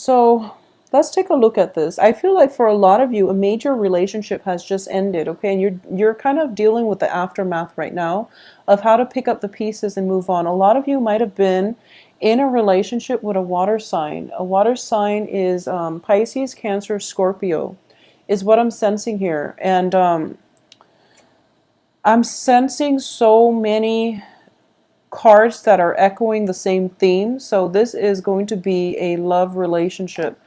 So let's take a look at this. I feel like for a lot of you, a major relationship has just ended, okay? And you're kind of dealing with the aftermath right now of how to pick up the pieces and move on. A lot of you might have been in a relationship with a water sign. A water sign is Pisces, Cancer, Scorpio, is what I'm sensing here. And I'm sensing so many cards that are echoing the same theme. So this is going to be a love relationship.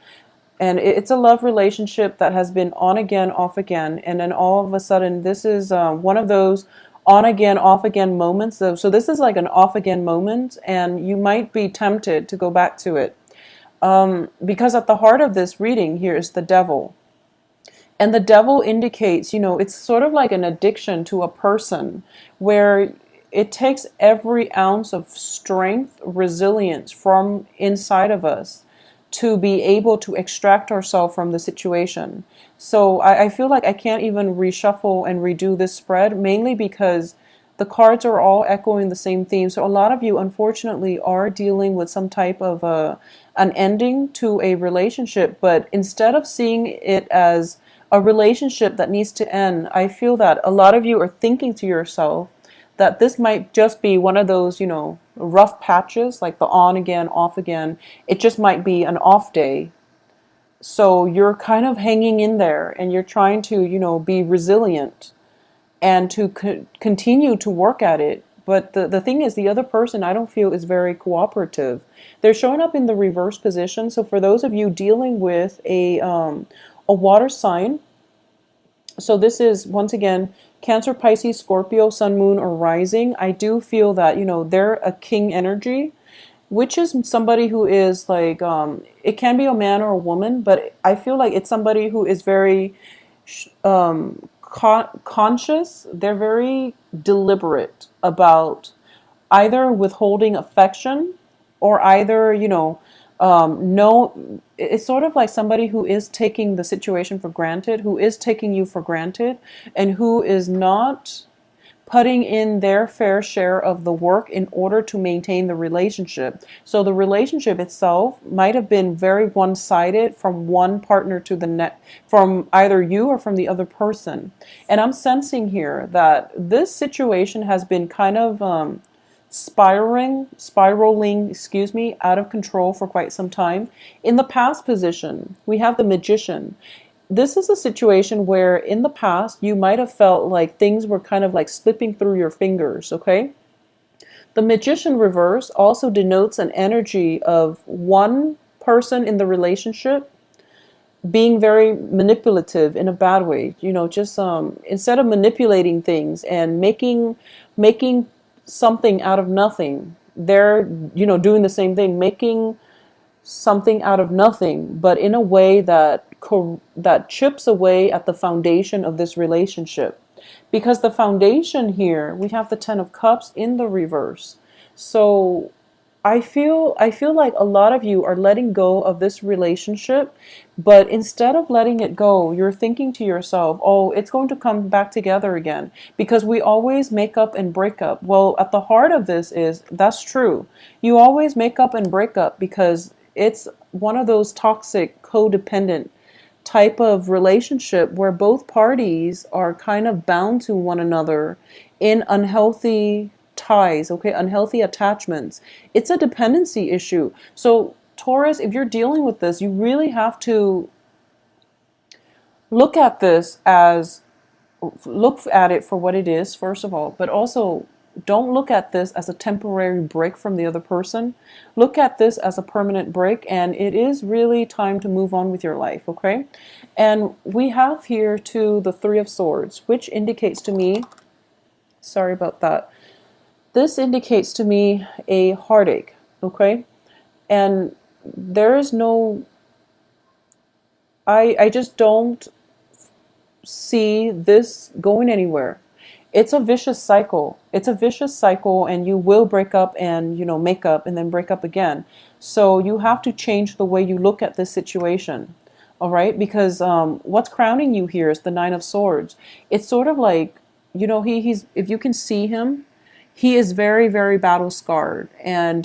And it's a love relationship that has been on again, off again. And then all of a sudden, this is one of those on again, off again moments. So this is like an off again moment, and you might be tempted to go back to it. Because at the heart of this reading here is the devil. And the devil indicates, it's sort of like an addiction to a person where it takes every ounce of strength, resilience from inside of us to be able to extract ourselves from the situation. So I feel like I can't even reshuffle and redo this spread, mainly because the cards are all echoing the same theme. So a lot of you, unfortunately, are dealing with some type of an ending to a relationship, but instead of seeing it as a relationship that needs to end, I feel that a lot of you are thinking to yourself that this might just be one of those, rough patches, like the on again, off again. It just might be an off day. So you're kind of hanging in there and you're trying to, be resilient and to continue to work at it. But the thing is, the other person I don't feel is very cooperative. They're showing up in the reverse position. So for those of you dealing with a water sign, so this is, once again, Cancer, Pisces, Scorpio, Sun, Moon, or Rising. I do feel that, they're a king energy, which is somebody who is like, it can be a man or a woman, but I feel like it's somebody who is very conscious. They're very deliberate about either withholding affection or either, no, it's sort of like somebody who is taking the situation for granted, who is taking you for granted, and who is not putting in their fair share of the work in order to maintain the relationship. So the relationship itself might have been very one-sided from one partner to the next, from either you or from the other person. And I'm sensing here that this situation has been kind of spiraling, out of control for quite some time. In the past position, we have the Magician. This is a situation where in the past you might have felt like things were kind of like slipping through your fingers, okay? The Magician reverse also denotes an energy of one person in the relationship being very manipulative in a bad way, just instead of manipulating things and making something out of nothing, they're doing the same thing, making something out of nothing, but in a way that chips away at the foundation of this relationship. Because the foundation here, we have the Ten of Cups in the reverse. So I feel like a lot of you are letting go of this relationship, but instead of letting it go, you're thinking to yourself, oh, it's going to come back together again, because we always make up and break up. Well, at the heart of this is, that's true. You always make up and break up because it's one of those toxic, codependent type of relationship where both parties are kind of bound to one another in unhealthy ties, okay, unhealthy attachments. It's a dependency issue. So Taurus, if you're dealing with this, you really have to look at it for what it is, first of all, but also don't look at this as a temporary break from the other person. Look at this as a permanent break, and it is really time to move on with your life, okay? And we have here too the Three of Swords, which indicates to me, sorry about that, this indicates to me a heartache, okay? And there is no, I just don't see this going anywhere. It's a vicious cycle. It's a vicious cycle, and you will break up and, make up and then break up again. So you have to change the way you look at this situation. All right? Because what's crowning you here is the Nine of Swords. It's sort of like, he's, if you can see him, he is very, very battle scarred, and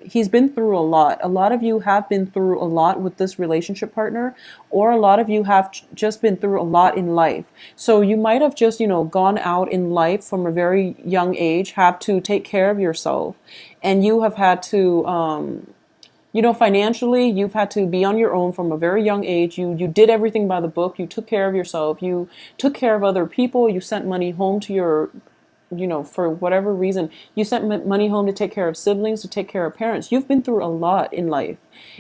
he's been through a lot. A lot of you have been through a lot with this relationship partner, or a lot of you have just been through a lot in life. So you might have just, gone out in life from a very young age, have to take care of yourself, and you have had to, financially, you've had to be on your own from a very young age. You did everything by the book. You took care of yourself. You took care of other people. You sent money home to your, for whatever reason, you sent money home to take care of siblings, to take care of parents. You've been through a lot in life.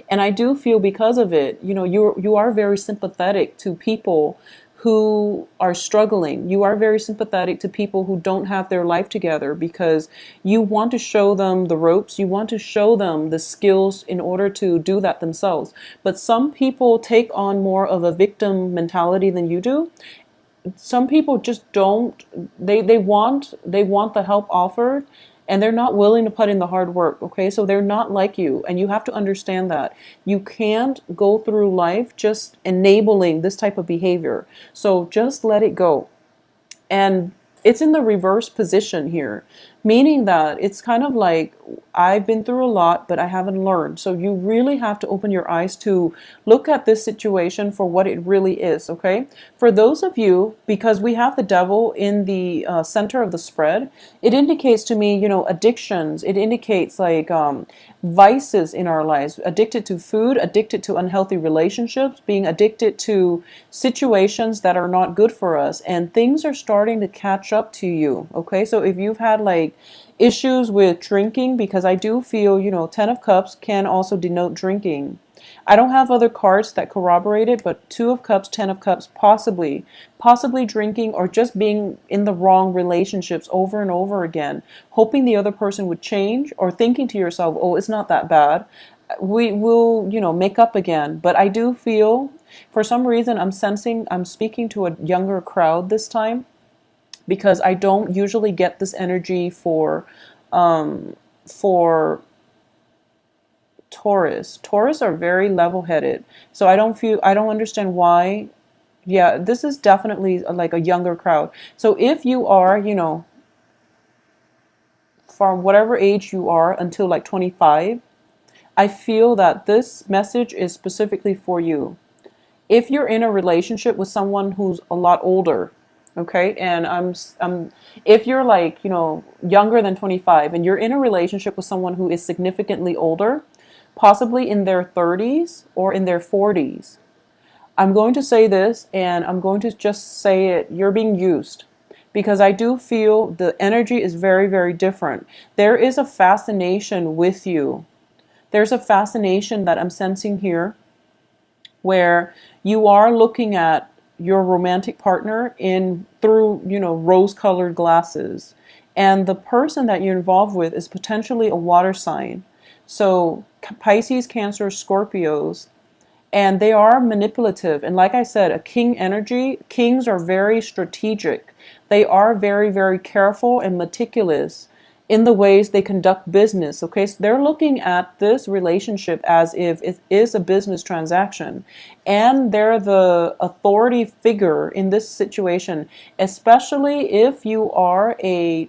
And I do feel because of it, you are very sympathetic to people who are struggling. You are very sympathetic to people who don't have their life together, because you want to show them the ropes. You want to show them the skills in order to do that themselves. But some people take on more of a victim mentality than you do. Some people just don't, they want the help offered, and they're not willing to put in the hard work. Okay, so they're not like you, and you have to understand that you can't go through life just enabling this type of behavior. So just let it go. And it's in the reverse position here, meaning that it's kind of like, I've been through a lot, but I haven't learned. So you really have to open your eyes to look at this situation for what it really is, okay? For those of you, because we have the devil in the center of the spread, it indicates to me, addictions. It indicates like vices in our lives, addicted to food, addicted to unhealthy relationships, being addicted to situations that are not good for us, and things are starting to catch up to you, okay? So if you've had like issues with drinking, because I do feel, 10 of Cups can also denote drinking. I don't have other cards that corroborate it, but 2 of Cups, 10 of Cups, possibly drinking, or just being in the wrong relationships over and over again, hoping the other person would change, or thinking to yourself, oh, it's not that bad. We will, make up again. But I do feel, for some reason, I'm speaking to a younger crowd this time, because I don't usually get this energy for Taurus. Taurus are very level-headed. So I don't understand why. Yeah, this is definitely like a younger crowd. So if you are, from whatever age you are until like 25, I feel that this message is specifically for you. If you're in a relationship with someone who's a lot older, okay, and if you're like, younger than 25, and you're in a relationship with someone who is significantly older, possibly in their 30s or in their 40s, I'm going to say this, and I'm going to just say it, you're being used. Because I do feel the energy is very, very different. There is a fascination with you. There's a fascination that I'm sensing here, where you are looking at your romantic partner through, rose-colored glasses. And the person that you're involved with is potentially a water sign. So Pisces, Cancer, Scorpios, and they are manipulative. And like I said, a king energy, kings are very strategic. They are very, very careful and meticulous in the ways they conduct business. Okay, so they're looking at this relationship as if it is a business transaction, and they're the authority figure in this situation, especially if you are a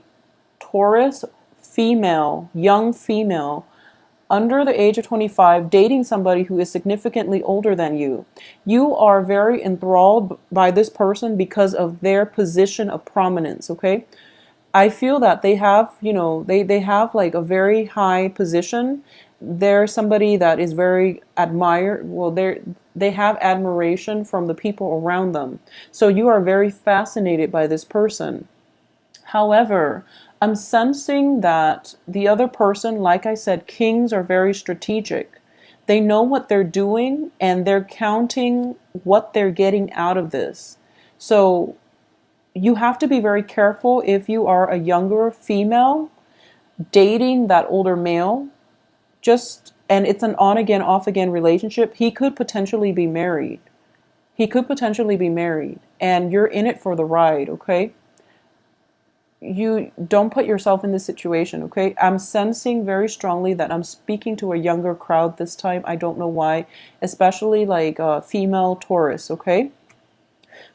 Taurus female, young female, under the age of 25, dating somebody who is significantly older than you. You are very enthralled by this person because of their position of prominence, okay? I feel that they have, they have like a very high position. They're somebody that is very admired. Well, they have admiration from the people around them. So you are very fascinated by this person. However, I'm sensing that the other person, like I said, kings are very strategic. They know what they're doing, and they're counting what they're getting out of this. So you have to be very careful if you are a younger female dating that older male. And it's an on again, off again relationship. He could potentially be married. And you're in it for the ride, okay? You don't put yourself in this situation, okay? I'm sensing very strongly that I'm speaking to a younger crowd this time. I don't know why, especially like female Taurus, okay?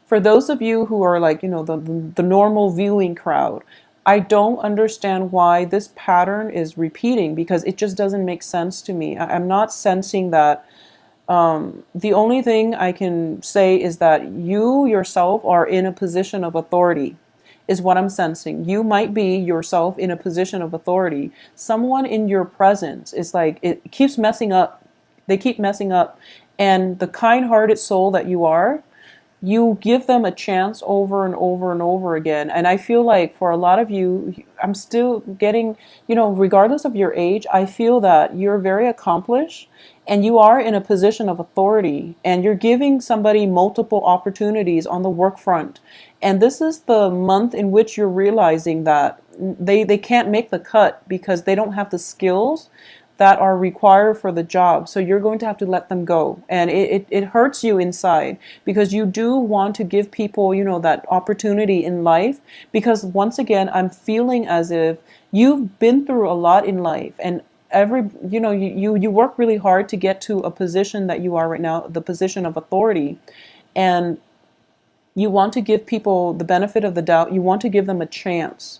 For those of you who are like, the normal viewing crowd, I don't understand why this pattern is repeating, because it just doesn't make sense to me. I'm not sensing that. The only thing I can say is that you yourself are in a position of authority, is what I'm sensing. You might be yourself in a position of authority. Someone in your presence is like, it keeps messing up. They keep messing up. And the kind hearted soul that you are, you give them a chance over and over and over again. And I feel like for a lot of you, I'm still getting, regardless of your age, I feel that you're very accomplished and you are in a position of authority and you're giving somebody multiple opportunities on the work front. And this is the month in which you're realizing that they can't make the cut because they don't have the skills that are required for the job. So you're going to have to let them go. And it hurts you inside because you do want to give people, that opportunity in life. Because once again, I'm feeling as if you've been through a lot in life and you work really hard to get to a position that you are right now, the position of authority. And you want to give people the benefit of the doubt. You want to give them a chance.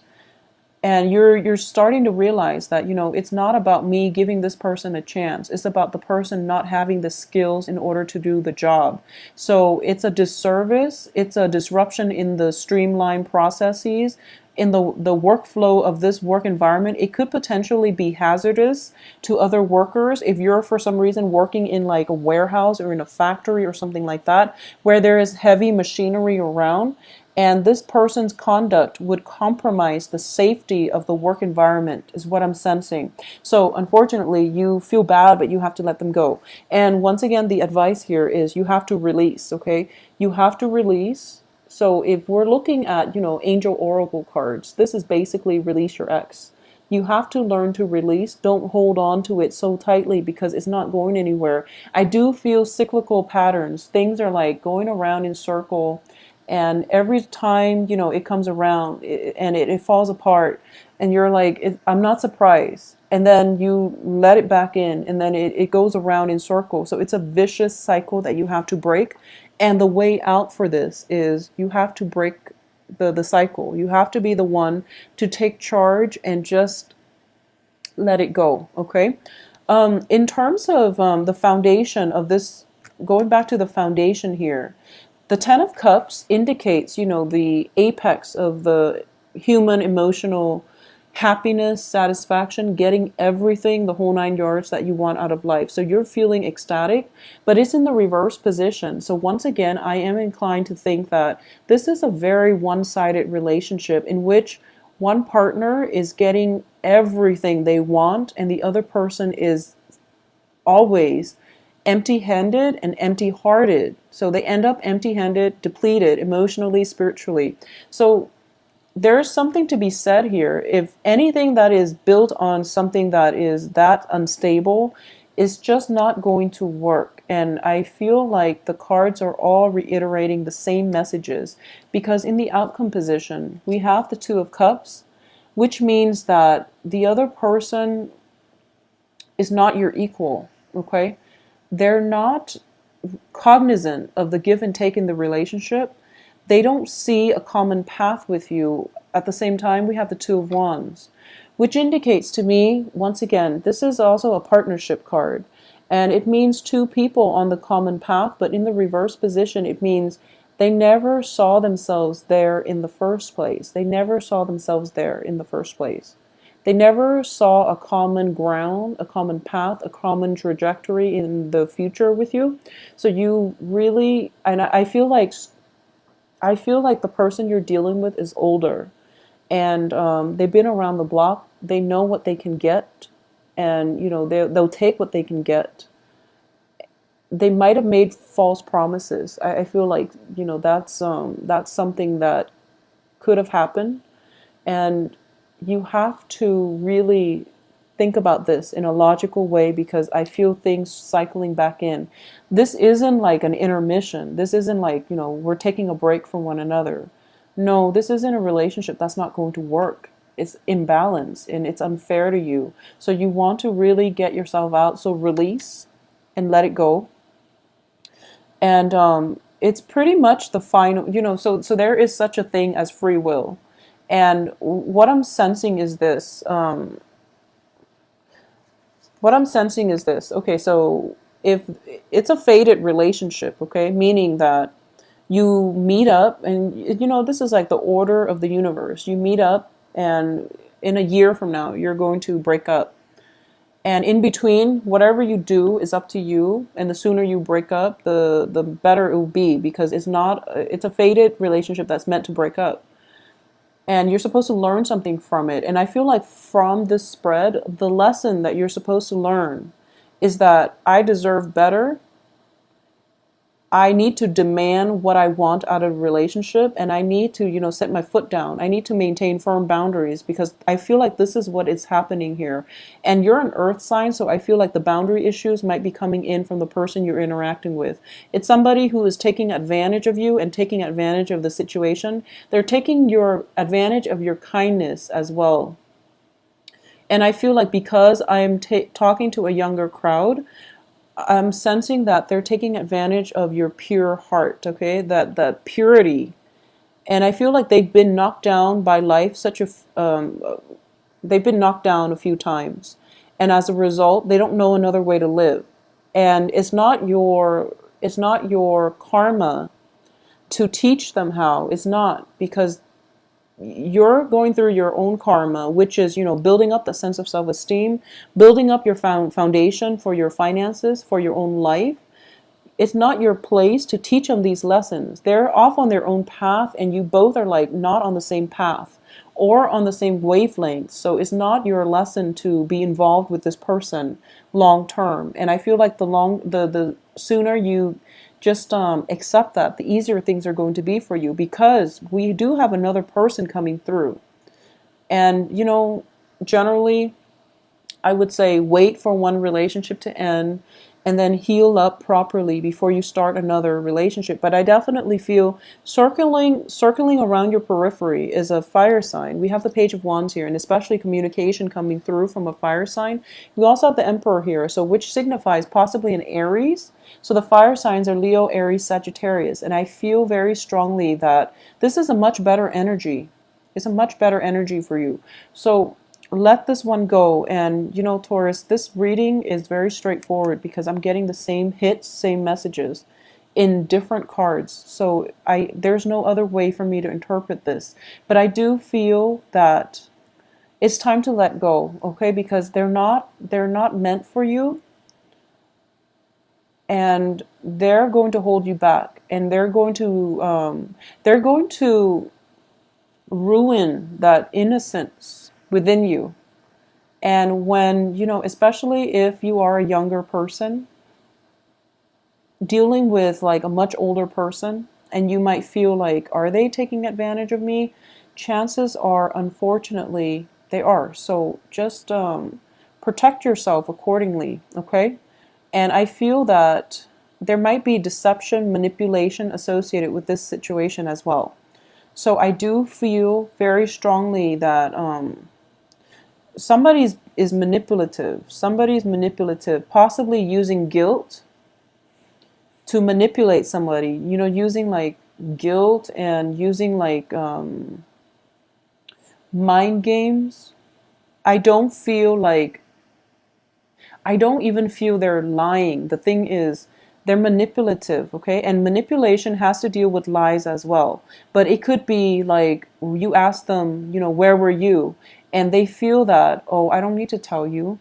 And you're starting to realize that, it's not about me giving this person a chance. It's about the person not having the skills in order to do the job. So it's a disservice. It's a disruption in the streamlined processes, in the workflow of this work environment. It could potentially be hazardous to other workers if you're for some reason working in like a warehouse or in a factory or something like that, where there is heavy machinery around. And this person's conduct would compromise the safety of the work environment, is what I'm sensing. So unfortunately, you feel bad, but you have to let them go. And once again, the advice here is you have to release, okay? You have to release. So if we're looking at, angel oracle cards, this is basically release your ex. You have to learn to release. Don't hold on to it so tightly because it's not going anywhere. I do feel cyclical patterns. Things are like going around in circle. And every time, it comes around and it falls apart and you're like, I'm not surprised. And then you let it back in and then it goes around in circles. So it's a vicious cycle that you have to break. And the way out for this is you have to break the cycle. You have to be the one to take charge and just let it go. Okay. In terms of the foundation of this, going back to the foundation here, the Ten of Cups indicates, the apex of the human emotional happiness, satisfaction, getting everything, the whole 9 yards that you want out of life. So you're feeling ecstatic, but it's in the reverse position. So once again, I am inclined to think that this is a very one-sided relationship in which one partner is getting everything they want and the other person is always empty-handed and empty-hearted. So they end up empty-handed, depleted emotionally, spiritually. So there's something to be said here. If anything that is built on something that is that unstable is just not going to work. And I feel like the cards are all reiterating the same messages because in the outcome position, we have the Two of Cups, which means that the other person is not your equal, okay? They're not cognizant of the give and take in the relationship. They don't see a common path with you. At the same time, we have the Two of Wands, which indicates to me, once again, this is also a partnership card. And it means two people on the common path, but in the reverse position, it means they never saw themselves there in the first place. They never saw themselves there in the first place. They never saw a common ground, a common path, a common trajectory in the future with you. So you really, and I feel like the person you're dealing with is older, and they've been around the block. They know what they can get, and they'll take what they can get. They might have made false promises. I feel like that's something that could have happened, and you have to really think about this in a logical way because I feel things cycling back in. This isn't like an intermission. This isn't like, we're taking a break from one another. No, this isn't a relationship that's not going to work. It's imbalanced and it's unfair to you. So you want to really get yourself out. So release and let it go. And it's pretty much the final, so there is such a thing as free will. And what I'm sensing is this. What I'm sensing is this. Okay, so if it's a fated relationship, okay, meaning that you meet up and this is like the order of the universe. You meet up and in a year from now you're going to break up. And in between, whatever you do is up to you. And the sooner you break up, the better it will be, because it's a fated relationship that's meant to break up. And you're supposed to learn something from it. And I feel like from this spread, the lesson that you're supposed to learn is that I deserve better. I need to demand what I want out of a relationship, and I need to, set my foot down. I need to maintain firm boundaries, because I feel like this is what is happening here. And you're an earth sign, so I feel like the boundary issues might be coming in from the person you're interacting with. It's somebody who is taking advantage of you and taking advantage of the situation. They're taking your advantage of your kindness as well. And I feel like because I'm talking to a younger crowd, I'm sensing that they're taking advantage of your pure heart, okay? That purity. And I feel like they've been knocked down by life they've been knocked down a few times. And as a result, they don't know another way to live. And it's not your karma to teach them how. It's not, because you're going through your own karma, which is, building up the sense of self-esteem, building up your foundation for your finances, for your own life. It's not your place to teach them these lessons. They're off on their own path, and you both are like not on the same path or on the same wavelength. So it's not your lesson to be involved with this person long term. And I feel like the sooner you just accept that, the easier things are going to be for you, because we do have another person coming through. And generally I would say wait for one relationship to end and then heal up properly before you start another relationship. But I definitely feel circling around your periphery is a fire sign. We have the Page of Wands here, and especially communication coming through from a fire sign. We also have the Emperor here, so which signifies possibly an Aries. So the fire signs are Leo, Aries, Sagittarius, and I feel very strongly that this is a much better energy. It's a much better energy for you. So let this one go. And Taurus, this reading is very straightforward because I'm getting the same hits, same messages in different cards. So there's no other way for me to interpret this. But I do feel that it's time to let go, okay? Because they're not meant for you, and they're going to hold you back, and they're going to ruin that innocence within you. And when, especially if you are a younger person dealing with like a much older person, and you might feel like, are they taking advantage of me? Chances are, unfortunately, they are. So just protect yourself accordingly, okay? And I feel that there might be deception, manipulation associated with this situation as well. So I do feel very strongly that somebody is manipulative. Somebody's manipulative, possibly using guilt to manipulate somebody. Using like guilt and using like mind games. I don't even feel they're lying. The thing is, they're manipulative, okay? And manipulation has to deal with lies as well. But it could be like you ask them, where were you? And they feel that, oh, I don't need to tell you,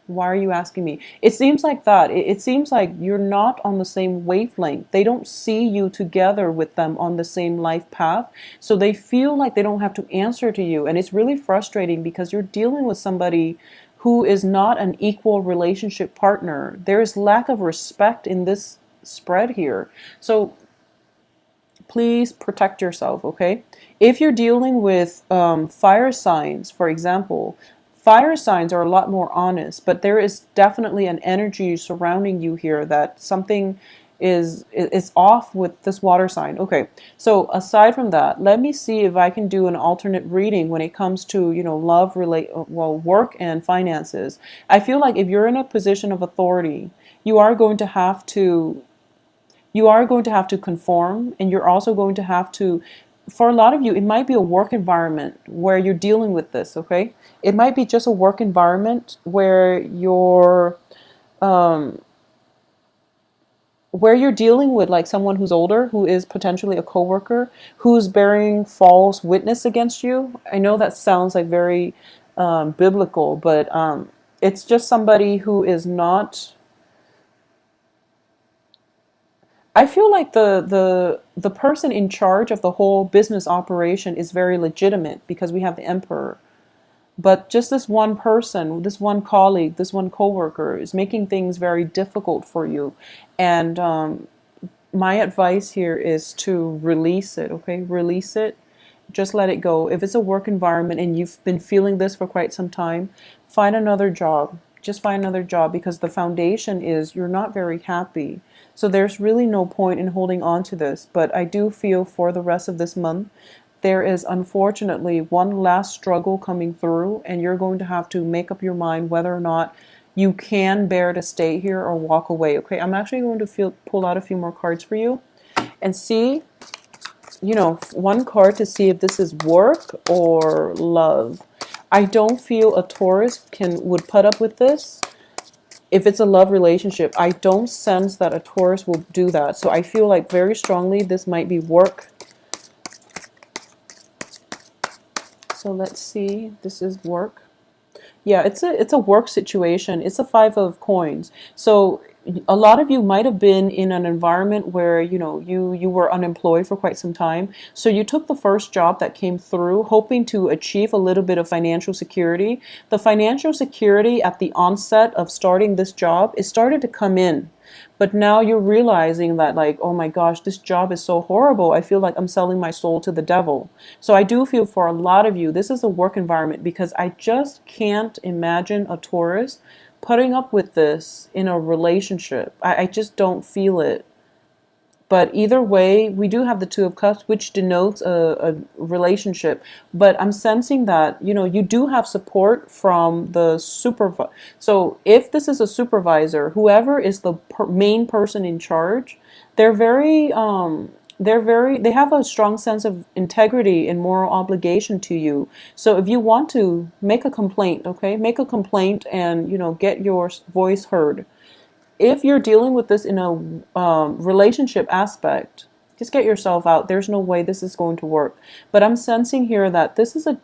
why are you asking me? It seems like that. It seems like you're not on the same wavelength. They don't see you together with them on the same life path. So they feel like they don't have to answer to you. And it's really frustrating because you're dealing with somebody who is not an equal relationship partner. There is lack of respect in this spread here. So please protect yourself, okay? If you're dealing with fire signs, for example, fire signs are a lot more honest, but there is definitely an energy surrounding you here that something is off with this water sign. Okay, so aside from that, let me see if I can do an alternate reading when it comes to love, work and finances. I feel like if you're in a position of authority, you are going to have to conform, and you're also going to have to for a lot of you, it might be a work environment where you're dealing with this, okay? It might be just a work environment um, where you're dealing with like someone who's older, who is potentially a coworker, who's bearing false witness against you. I know that sounds like very biblical, but it's just somebody who is not. I feel like the person in charge of the whole business operation is very legitimate because we have the emperor. But just this one person, this one colleague, this one coworker is making things very difficult for you. And my advice here is to release it, okay? Release it. Just let it go. If it's a work environment and you've been feeling this for quite some time, find another job. Just find another job because the foundation is you're not very happy. So there's really no point in holding on to this. But I do feel for the rest of this month, there is unfortunately one last struggle coming through, and you're going to have to make up your mind whether or not you can bear to stay here or walk away. Okay, I'm actually going to pull out a few more cards for you and see, one card to see if this is work or love. I don't feel a Taurus would put up with this. If it's a love relationship, I don't sense that a Taurus will do that. So I feel like very strongly this might be work. So let's see. This is work. Yeah, it's a work situation. It's a five of coins. So a lot of you might have been in an environment where you were unemployed for quite some time. So you took the first job that came through, hoping to achieve a little bit of financial security. The financial security at the onset of starting this job, it started to come in. But now you're realizing that, like, oh my gosh, this job is so horrible. I feel like I'm selling my soul to the devil. So I do feel for a lot of you, this is a work environment because I just can't imagine a Taurus putting up with this in a relationship. I just don't feel it. But either way, we do have the Two of Cups, which denotes a relationship. But I'm sensing that, you do have support from the supervisor. So if this is a supervisor, whoever is the main person in charge, they're they have a strong sense of integrity and moral obligation to you. So if you want to make a complaint, okay, make a complaint and, get your voice heard. If you're dealing with this in a relationship aspect, just get yourself out. There's no way this is going to work. But I'm sensing here that this is a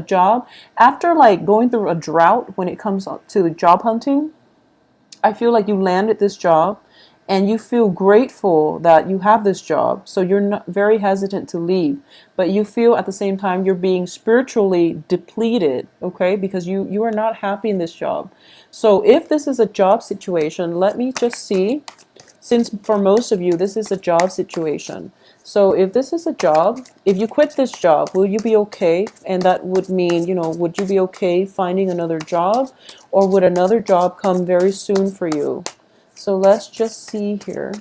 job after like going through a drought when it comes to job hunting. I feel like you landed this job and you feel grateful that you have this job. So you're not very hesitant to leave, but you feel at the same time you're being spiritually depleted, okay? Because you are not happy in this job. So if this is a job situation, let me just see, since for most of you, this is a job situation. So if this is a job, if you quit this job, will you be okay? And that would mean, would you be okay finding another job, or would another job come very soon for you? So let's just see here.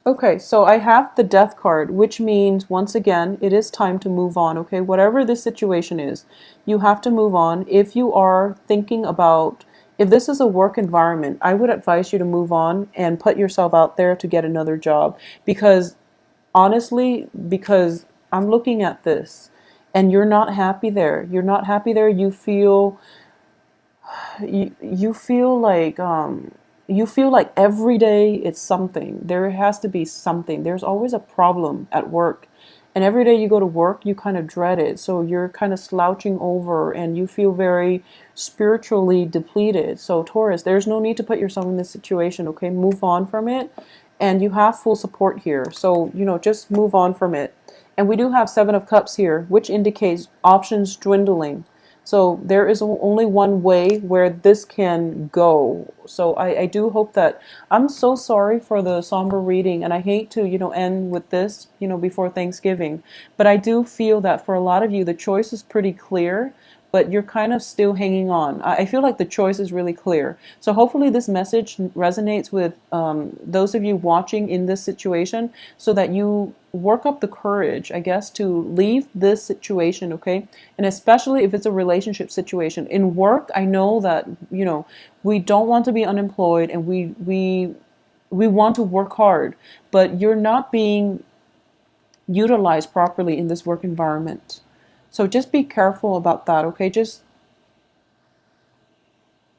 Okay, so I have the Death card, which means, once again, it is time to move on, okay? Whatever this situation is, you have to move on. If you are thinking about, if this is a work environment, I would advise you to move on and put yourself out there to get another job. Because, honestly, because I'm looking at this, and you're not happy there. You're not happy there. You feel like every day it's something. There has to be something. There's always a problem at work. And every day you go to work, you kind of dread it. So you're kind of slouching over and you feel very spiritually depleted. So Taurus, there's no need to put yourself in this situation, okay? Move on from it. And you have full support here. So, just move on from it. And we do have Seven of Cups here, which indicates options dwindling. So there is only one way where this can go. So I do hope that, I'm so sorry for the somber reading, and I hate to, end with this, before Thanksgiving. But I do feel that for a lot of you, the choice is pretty clear, but you're kind of still hanging on. I feel like the choice is really clear. So hopefully this message resonates with those of you watching in this situation, so that you work up the courage, I guess, to leave this situation, okay? And especially if it's a relationship situation. In work, I know that, we don't want to be unemployed, and we we want to work hard, but you're not being utilized properly in this work environment. So just be careful about that, okay? Just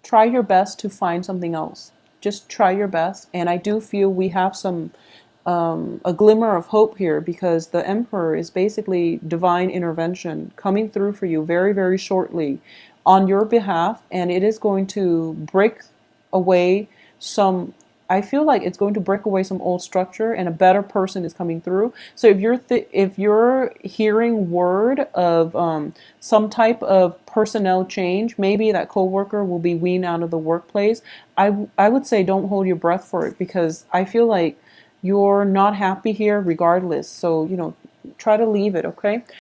try your best to find something else. Just try your best. And I do feel we have a glimmer of hope here, because the Emperor is basically divine intervention coming through for you very, very shortly on your behalf. And it is going to break away some, I feel like it's going to break away some old structure, and a better person is coming through. So if you're hearing word of some type of personnel change, maybe that coworker will be weaned out of the workplace. I would say don't hold your breath for it, because I feel like you're not happy here regardless. So, try to leave it, okay?